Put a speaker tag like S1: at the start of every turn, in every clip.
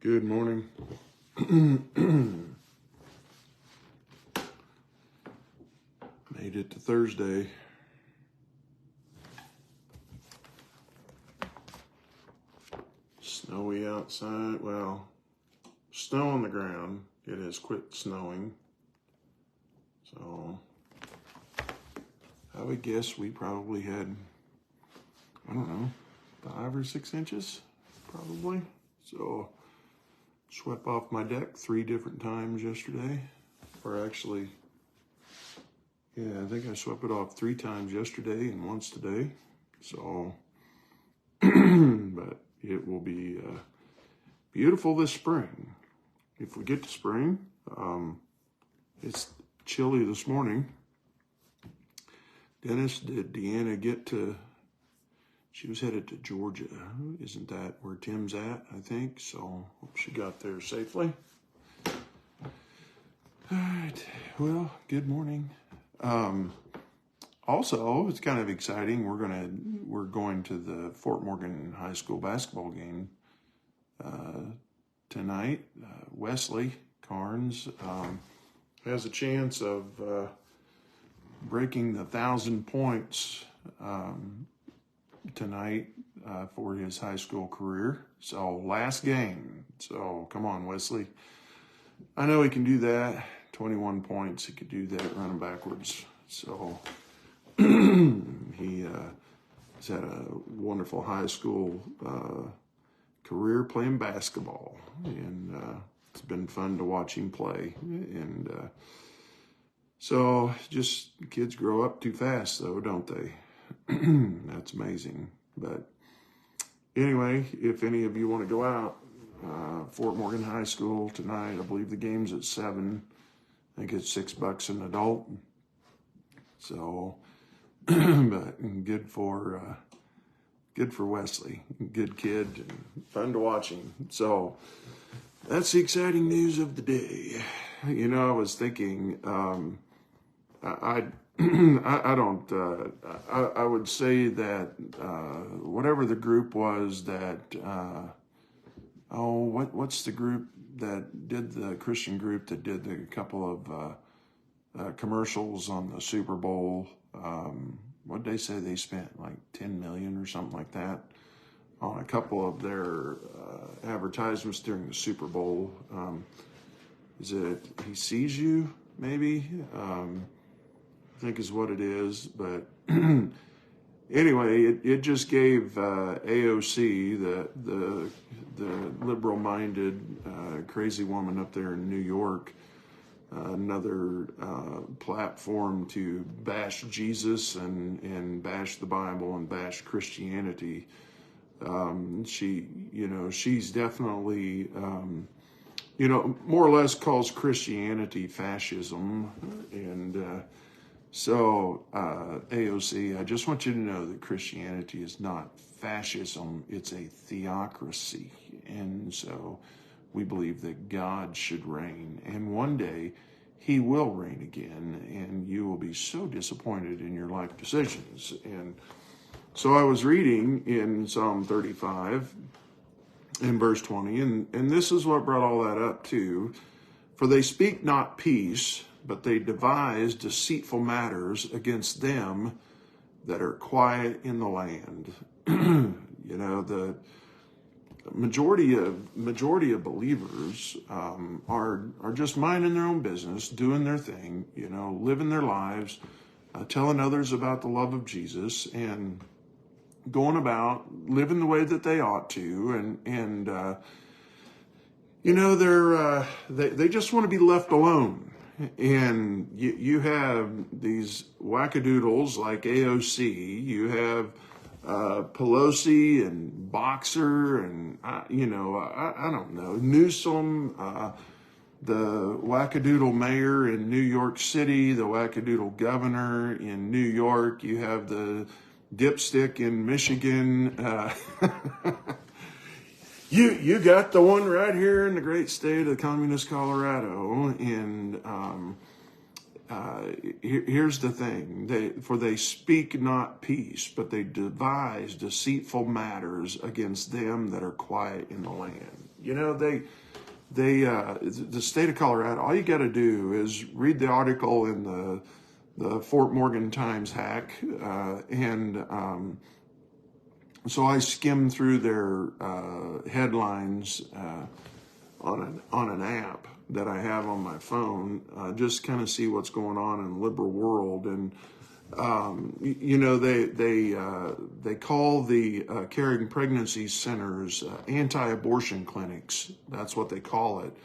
S1: Good morning. Made it to Thursday. Snowy outside. Well, snow on the ground. It has quit snowing. So I would guess we probably had, I don't know, 5 or 6 inches, probably. So swept off my deck 3 different times yesterday, or actually, yeah, I think I swept it off 3 times yesterday and once today. So, but it will be beautiful this spring. If we get to spring, it's chilly this morning. Dennis, did Deanna get to, she was headed to Georgia. Isn't that where Tim's at, I think? So hope she got there safely. All right, well, good morning. Also, it's kind of exciting. We're going to the Fort Morgan High School basketball game tonight. Wesley Carnes has a chance of breaking the 1,000 points tonight for his high school career. So last game. So come on, Wesley. I know he can do that. 21 points. He could do that running backwards. So he has had a wonderful high school career playing basketball, and it's been fun to watch him play. And so just kids grow up too fast, though, don't they? That's amazing. But anyway, if any of you want to go out, Fort Morgan High School tonight, I believe the game's at 7. I think it's $6 an adult. So, but good for Wesley. Good kid, and fun to watch him. So that's the exciting news of the day. You know, I was thinking, I would say that whatever the group was that, what's the group that did, the Christian group that did a couple of commercials on the Super Bowl? What did they say they spent, like 10 million or something like that on a couple of their advertisements during the Super Bowl? Is it He Sees You, maybe? I think is what it is. But anyway, it just gave AOC, the liberal-minded crazy woman up there in New York, another platform to bash Jesus and bash the Bible and bash Christianity. She's definitely, more or less calls Christianity fascism. And so AOC, I just want you to know that Christianity is not fascism, it's a theocracy. And so we believe that God should reign, and one day he will reign again, and you will be so disappointed in your life decisions. And so I was reading in Psalm 35 in verse 20, and this is what brought all that up too. For they speak not peace, but they devise deceitful matters against them that are quiet in the land. The majority of believers are just minding their own business, doing their thing, living their lives, telling others about the love of Jesus, and going about living the way that they ought to, and they just want to be left alone. And you have these wackadoodles like AOC, you have Pelosi and Boxer and, I don't know, Newsom, the wackadoodle mayor in New York City, the wackadoodle governor in New York. You have the dipstick in Michigan. You got the one right here in the great state of communist Colorado. And here's the thing. They speak not peace, but they devise deceitful matters against them that are quiet in the land. The state of Colorado, all you got to do is read the article in the Fort Morgan Times hack, so I skim through their headlines on an app that I have on my phone, just kind of see what's going on in the liberal world. And they call the carrying pregnancy centers anti-abortion clinics. That's what they call it.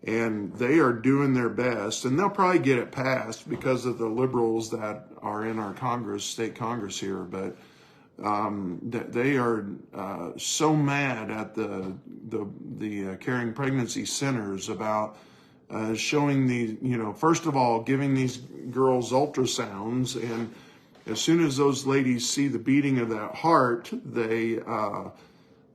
S1: And they are doing their best, and they'll probably get it passed because of the liberals that are in our Congress, state Congress here. But they are so mad at the carrying pregnancy centers about showing the, first of all, giving these girls ultrasounds, and as soon as those ladies see the beating of that heart, they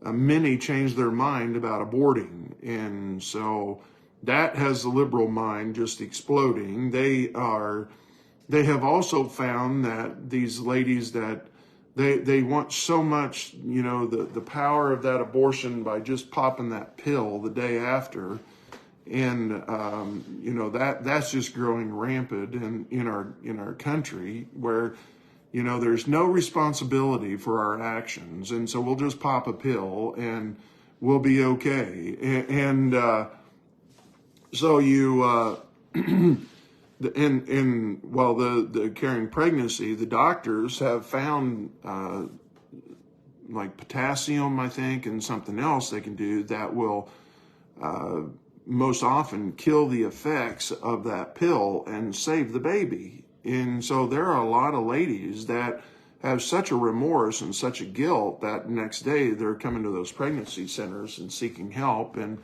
S1: many change their mind about aborting, and so that has the liberal mind just exploding. They have also found that these ladies that they want so much, the power of that abortion by just popping that pill the day after. And, that's just growing rampant in our country, where, there's no responsibility for our actions. And so we'll just pop a pill and we'll be okay. So the carrying pregnancy, the doctors have found like potassium, I think, and something else they can do that will most often kill the effects of that pill and save the baby. And so there are a lot of ladies that have such a remorse and such a guilt that next day they're coming to those pregnancy centers and seeking help, and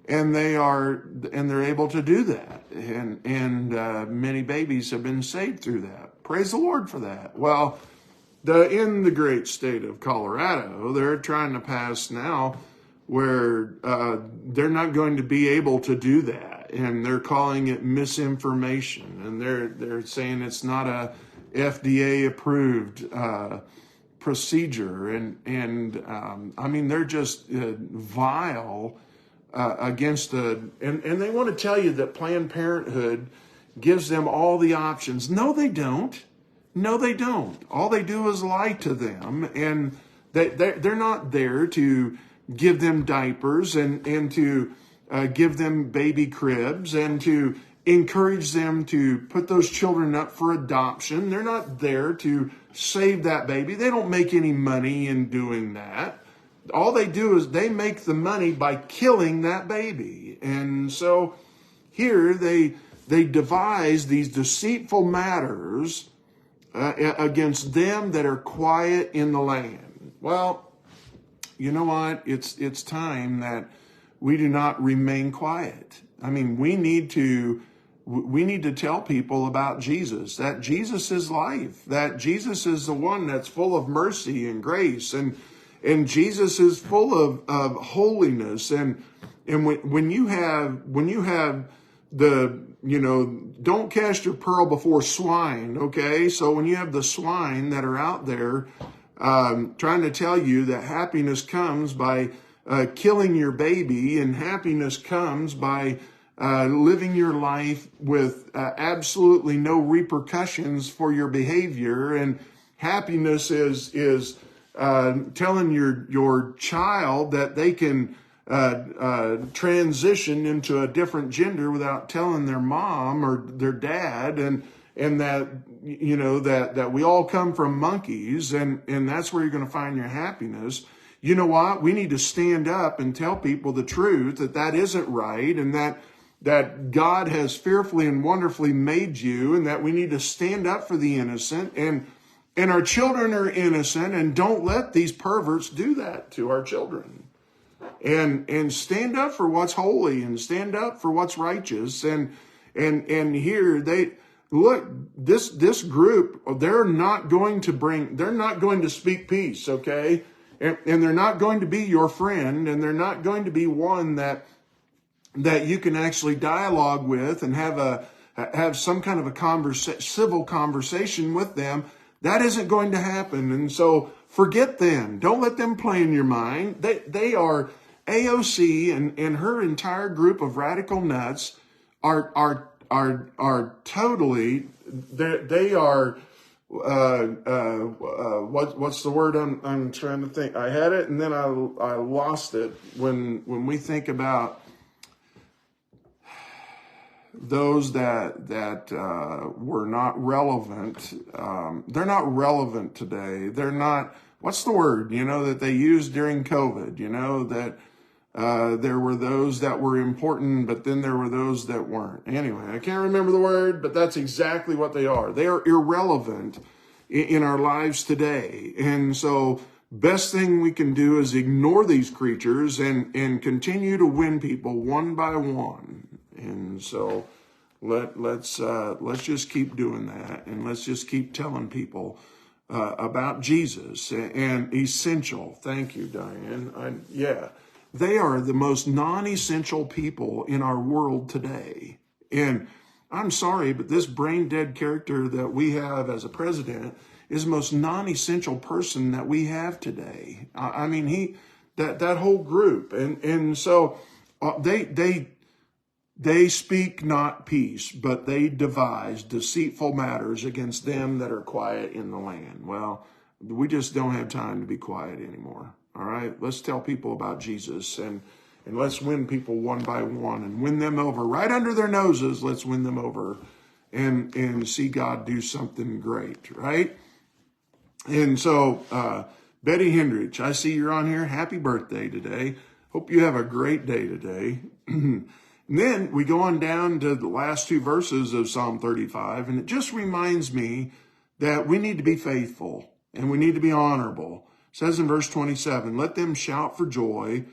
S1: they're able to do that, and many babies have been saved through that. Praise the Lord for that. Well, in the great state of Colorado, they're trying to pass now where they're not going to be able to do that, and they're calling it misinformation, and they're saying it's not a FDA approved procedure, and I mean, they're just vile against and they want to tell you that Planned Parenthood gives them all the options. No, they don't. All they do is lie to them, and they're not there to give them diapers and to give them baby cribs and to encourage them to put those children up for adoption. They're not there to save that baby. They don't make any money in doing that. All they do is they make the money by killing that baby. And so here they devise these deceitful matters against them that are quiet in the land. Well, you know what? It's time that we do not remain quiet. I mean, we need to tell people about Jesus, that Jesus is life, that Jesus is the one that's full of mercy and grace, and Jesus is full of holiness. And when you have don't cast your pearl before swine, okay? So when you have the swine that are out there trying to tell you that happiness comes by killing your baby, and happiness comes by living your life with absolutely no repercussions for your behavior, and happiness is telling your child that they can transition into a different gender without telling their mom or their dad, and that that we all come from monkeys, and that's where you're going to find your happiness. You know what? We need to stand up and tell people the truth, that isn't right, and that God has fearfully and wonderfully made you, and that we need to stand up for the innocent, and our children are innocent, and don't let these perverts do that to our children. And stand up for what's holy, and stand up for what's righteous. And here this group, they're not going to speak peace, okay? And they're not going to be your friend, and they're not going to be one that you can actually dialogue with and have some kind of a civil conversation with them. That isn't going to happen. And so forget them. Don't let them play in your mind. They are AOC and her entire group of radical nuts are totally, they are, what's the word I'm trying to think? I had it and then I lost it. When we think about those that were not relevant, they're not relevant today. They're not, what's the word, that they used during COVID, that there were those that were important, but then there were those that weren't. Anyway, I can't remember the word, but that's exactly what they are. They are irrelevant in our lives today. And so best thing we can do is ignore these creatures and continue to win people one by one. And so let's just keep doing that, and let's just keep telling people about Jesus and essential. Thank you, Diane. They are the most non-essential people in our world today. And I'm sorry, but this brain dead character that we have as a president is the most non-essential person that we have today. I mean, that whole group, and so they speak not peace, but they devise deceitful matters against them that are quiet in the land. Well, we just don't have time to be quiet anymore. All right, let's tell people about Jesus and let's win people one by one and win them over right under their noses. Let's win them over and see God do something great, right? And so, Betty Hendrich, I see you're on here. Happy birthday today. Hope you have a great day today. And then we go on down to the last two verses of Psalm 35, and it just reminds me that we need to be faithful and we need to be honorable. It says in verse 27, let them shout for joy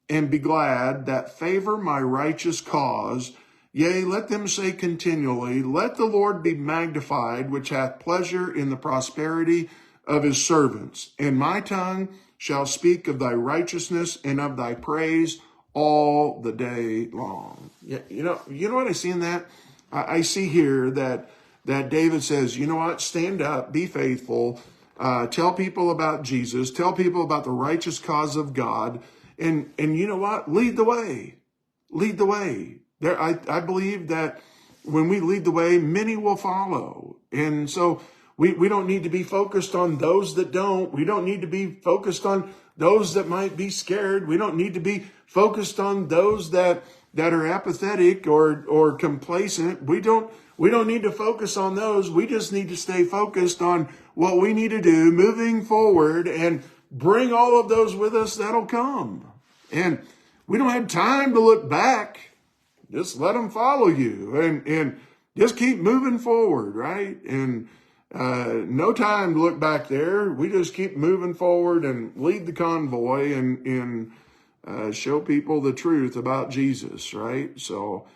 S1: and be glad that favor my righteous cause. Yea, let them say continually, let the Lord be magnified, which hath pleasure in the prosperity of his servants. And my tongue shall speak of thy righteousness and of thy praise all the day long. Yeah, you know what I see in that? I see here that David says, you know what, stand up, be faithful, tell people about Jesus, tell people about the righteous cause of God, and you know what, lead the way. Lead the way. I believe that when we lead the way, many will follow. And so we don't need to be focused on those that don't. We don't need to be focused on those that might be scared. We don't need to be focused on those that are apathetic or complacent. We don't need to focus on those. We just need to stay focused on what we need to do moving forward and bring all of those with us that'll come. And we don't have time to look back. Just let them follow you and just keep moving forward, right? And no time to look back there. We just keep moving forward and lead the convoy and show people the truth about Jesus, right? So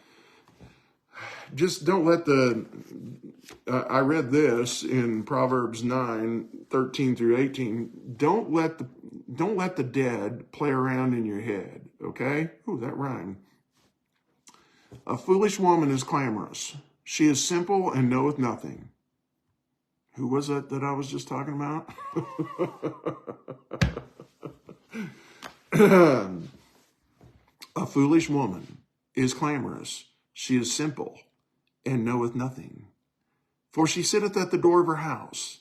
S1: just don't let I read this in Proverbs 9:13 through 18. Don't let the dead play around in your head, okay? Ooh, that rhymed. A foolish woman is clamorous. She is simple and knoweth nothing. Who was it that I was just talking about? A foolish woman is clamorous. She is simple and knoweth nothing. For she sitteth at the door of her house,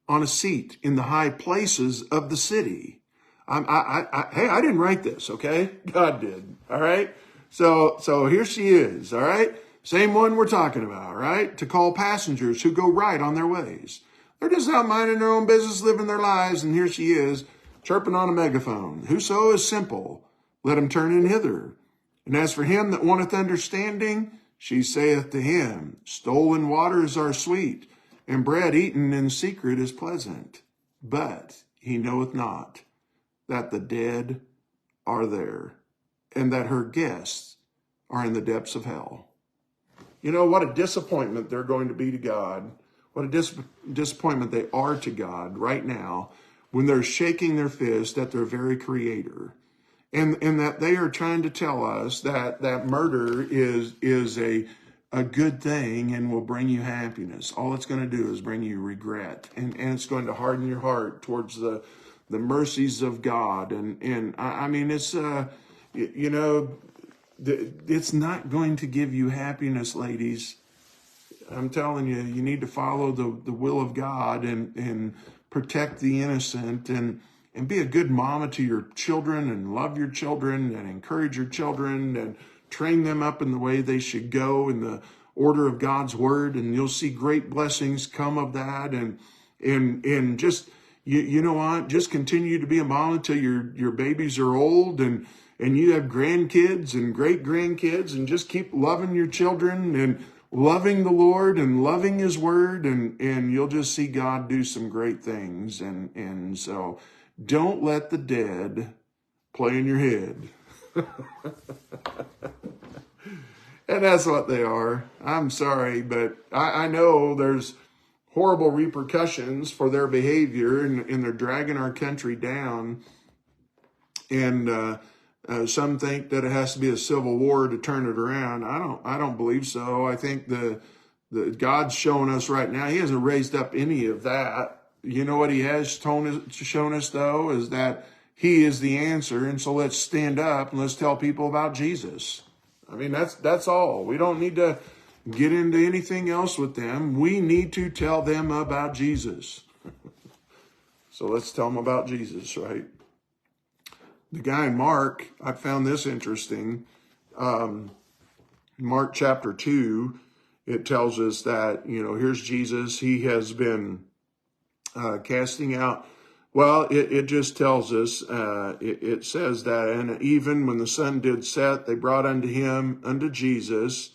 S1: on a seat in the high places of the city. Hey, I didn't write this, okay? God did, all right? So here she is, all right? Same one we're talking about, right? To call passengers who go right on their ways. They're just out minding their own business, living their lives, and here she is, chirping on a megaphone. Whoso is simple, let him turn in hither. And as for him that wanteth understanding, she saith to him, stolen waters are sweet, and bread eaten in secret is pleasant. But he knoweth not that the dead are there, and that her guests are in the depths of hell. You know, what a disappointment they're going to be to God. What a disappointment they are to God right now when they're shaking their fist at their very creator. And that they are trying to tell us that murder is a good thing and will bring you happiness. All it's going to do is bring you regret. And it's going to harden your heart towards the mercies of God. And I mean, it's it's not going to give you happiness, ladies. I'm telling you, you need to follow the will of God and protect the innocent and be a good mama to your children and love your children and encourage your children and train them up in the way they should go in the order of God's word, and you'll see great blessings come of that. And just you know what? Just continue to be a mom until your babies are old and you have grandkids and great grandkids, and just keep loving your children and loving the Lord and loving His word, and you'll just see God do some great things. And so don't let the dead play in your head. And that's what they are. I'm sorry, but I know there's horrible repercussions for their behavior, and they're dragging our country down. And some think that it has to be a civil war to turn it around. I don't believe so. I think the God's showing us right now, He hasn't raised up any of that. You know what He has shown us though, is that He is the answer. And so let's stand up and let's tell people about Jesus. I mean, that's all. We don't need to get into anything else with them. We need to tell them about Jesus. So let's tell them about Jesus, right? The guy in Mark, I found this interesting. Mark chapter 2, it tells us that, here's Jesus. He has been casting out. Well, it just tells us, it says that, and even when the sun did set, they brought unto Jesus,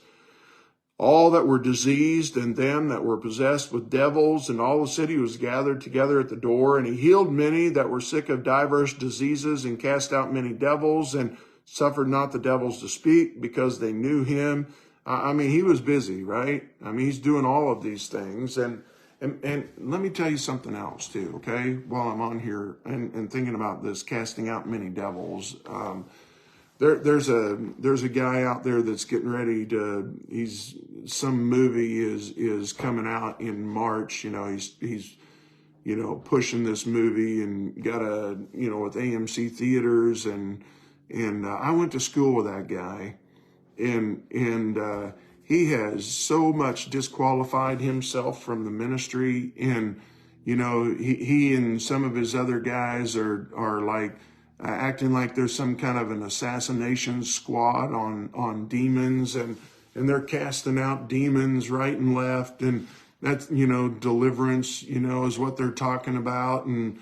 S1: all that were diseased and them that were possessed with devils, and all the city was gathered together at the door. And He healed many that were sick of diverse diseases, and cast out many devils, and suffered not the devils to speak, because they knew Him. I mean, He was busy, right? I mean, He's doing all of these things. And let me tell you something else too, okay? While I'm on here and thinking about this, casting out many devils. There's a guy out there that's getting ready to. Some movie is coming out in March. He's pushing this movie and got with AMC theaters, and I went to school with that guy, and he has so much disqualified himself from the ministry, and he and some of his other guys are like acting like there's some kind of an assassination squad on demons, and they're casting out demons right and left, and that's deliverance is what they're talking about, and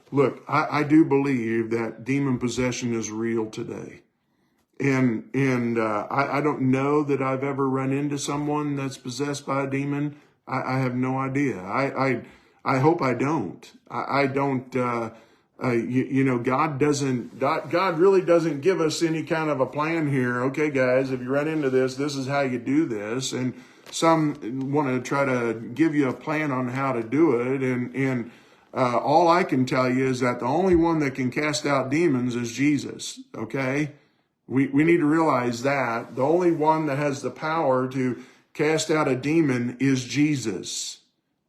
S1: look, I do believe that demon possession is real today. And I don't know that I've ever run into someone that's possessed by a demon. I have no idea. I hope I don't. I don't. God really doesn't give us any kind of a plan here. Okay, guys, if you run into this is how you do this. And some want to try to give you a plan on how to do it. And all I can tell you is that the only one that can cast out demons is Jesus. Okay. We need to realize that the only one that has the power to cast out a demon is Jesus.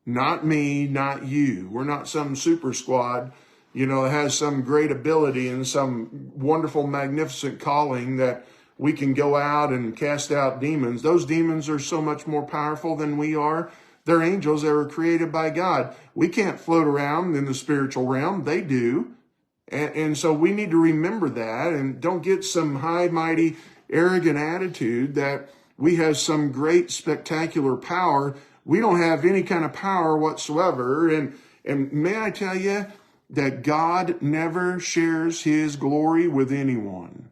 S1: Not me, not you. We're not some super squad, that has some great ability and some wonderful, magnificent calling that we can go out and cast out demons. Those demons are so much more powerful than we are. They're angels that were created by God. We can't float around in the spiritual realm. They do. And so we need to remember that, and don't get some high, mighty, arrogant attitude that we have some great, spectacular power. We don't have any kind of power whatsoever. And may I tell you that God never shares His glory with anyone.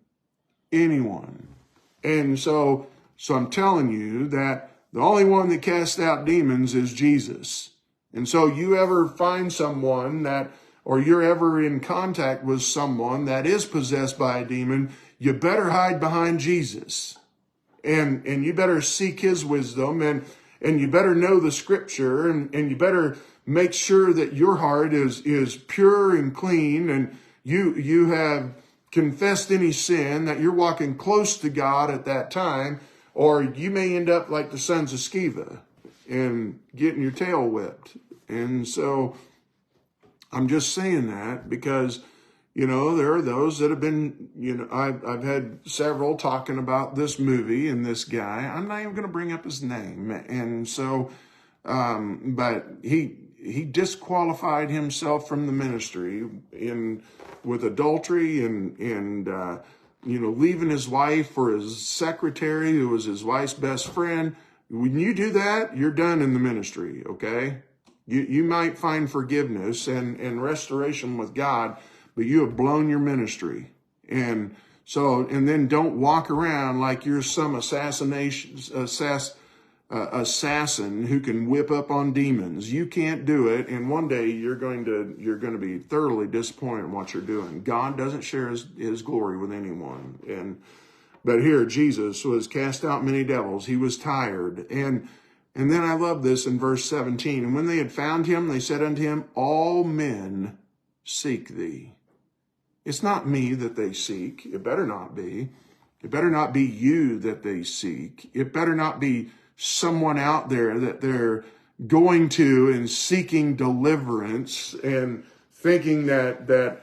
S1: And so I'm telling you that the only one that casts out demons is Jesus. And so you ever find someone or you're ever in contact with someone that is possessed by a demon, you better hide behind Jesus. And you better seek His wisdom, and you better know the scripture, and you better make sure that your heart is pure and clean, and you have confessed any sin, that you're walking close to God at that time, or you may end up like the sons of Sceva and getting your tail whipped. And so I'm just saying that because, You know, there are those that have been, you know, I've had several talking about this movie and this guy. I'm not even going to bring up his name. And so, but he disqualified himself from the ministry with adultery and you know, leaving his wife for his secretary, who was his wife's best friend. When you do that, you're done in the ministry, okay? You might find forgiveness and restoration with God, but you have blown your ministry. And then don't walk around like you're some assassin who can whip up on demons. You can't do it, and one day you're going to be thoroughly disappointed in what you're doing. God doesn't share his glory with anyone. But here Jesus was cast out many devils. He was tired. And then I love this in verse 17. And when they had found him, they said unto him, all men seek thee. It's not me that they seek. It better not be. It better not be you that they seek. It better not be someone out there that they're going to and seeking deliverance and thinking that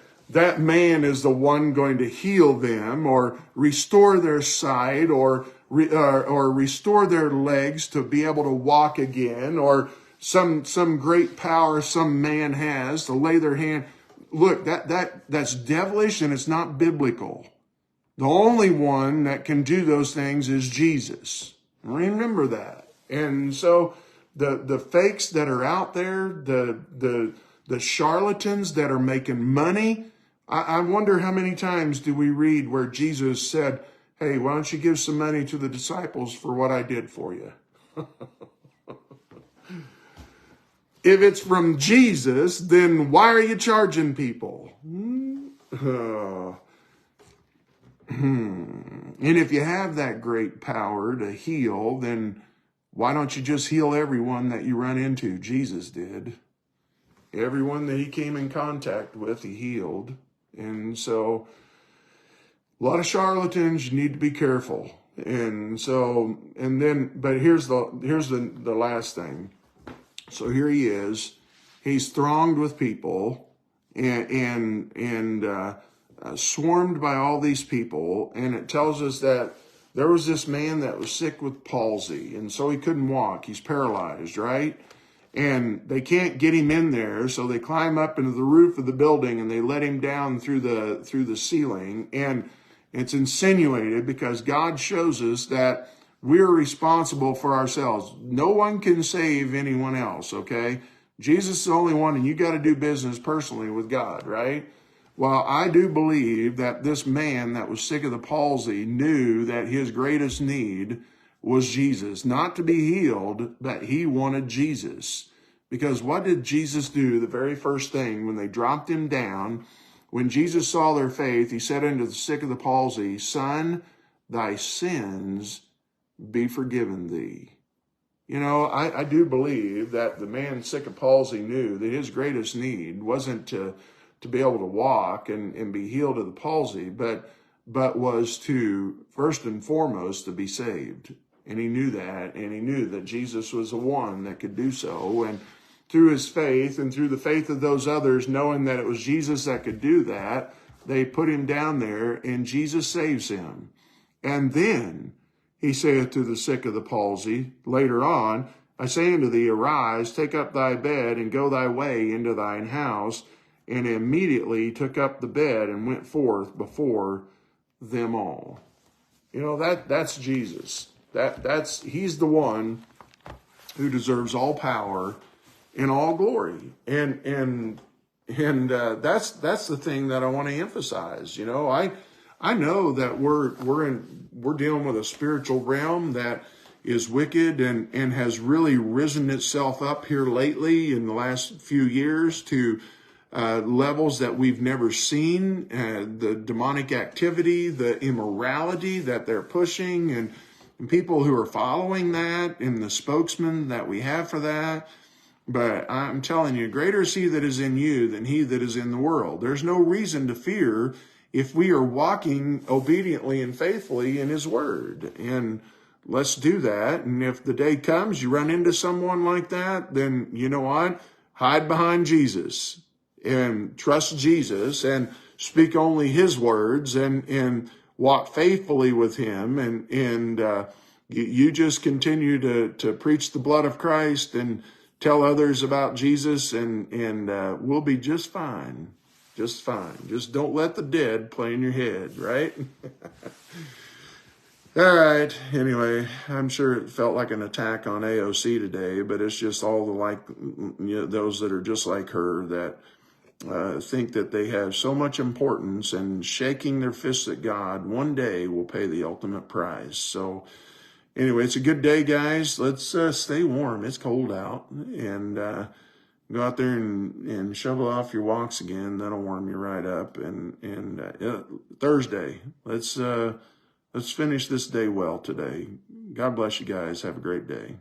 S1: man is the one going to heal them or restore their sight or restore their legs to be able to walk again, or some great power some man has to lay their hand. Look, that's devilish and it's not biblical. The only one that can do those things is Jesus. Remember that. And so the fakes that are out there, the charlatans that are making money, I wonder how many times do we read where Jesus said, hey, why don't you give some money to the disciples for what I did for you? If it's from Jesus, then why are you charging people? And if you have that great power to heal, then why don't you just heal everyone that you run into? Jesus did. Everyone that he came in contact with, he healed. And so a lot of charlatans, you need to be careful. But here's the last thing. So here he is. He's thronged with people and swarmed by all these people. And it tells us that there was this man that was sick with palsy, and so he couldn't walk. He's paralyzed, right? And they can't get him in there, so they climb up into the roof of the building and they let him down through the ceiling. And it's insinuated because God shows us that we're responsible for ourselves. No one can save anyone else, okay? Jesus is the only one, and you got to do business personally with God, right? Well, I do believe that this man that was sick of the palsy knew that his greatest need was Jesus. Not to be healed, but he wanted Jesus. Because what did Jesus do the very first thing when they dropped him down? When Jesus saw their faith, he said unto the sick of the palsy, Son, thy sins be forgiven thee. You know, I do believe that the man sick of palsy knew that his greatest need wasn't to be able to walk and be healed of the palsy, but was to, first and foremost, to be saved. And he knew that, and he knew that Jesus was the one that could do so. And through his faith and through the faith of those others, knowing that it was Jesus that could do that, they put him down there, and Jesus saves him. And then he saith to the sick of the palsy, later on, I say unto thee, arise, take up thy bed, and go thy way into thine house. And immediately took up the bed and went forth before them all. You know, that's Jesus. He's the one who deserves all power and all glory. And that's the thing that I want to emphasize. You know, I know that we're dealing with a spiritual realm that is wicked and has really risen itself up here lately in the last few years to levels that we've never seen, the demonic activity, the immorality that they're pushing, and people who are following that, and the spokesman that we have for that. But I'm telling you, greater is he that is in you than he that is in the world. There's no reason to fear if we are walking obediently and faithfully in his word. And let's do that. And if the day comes, you run into someone like that, then you know what? Hide behind Jesus and trust Jesus and speak only his words and walk faithfully with him. And you just continue to preach the blood of Christ and tell others about Jesus, and we'll be just fine. Just fine. Just don't let the dead play in your head, right? All right. Anyway, I'm sure it felt like an attack on AOC today, but it's just all those that are just like her that think that they have so much importance, and shaking their fists at God one day will pay the ultimate price. So anyway, it's a good day, guys. Let's stay warm. It's cold out, and go out there and shovel off your walks again. That'll warm you right up. And Thursday, let's finish this day well today. God bless you guys. Have a great day.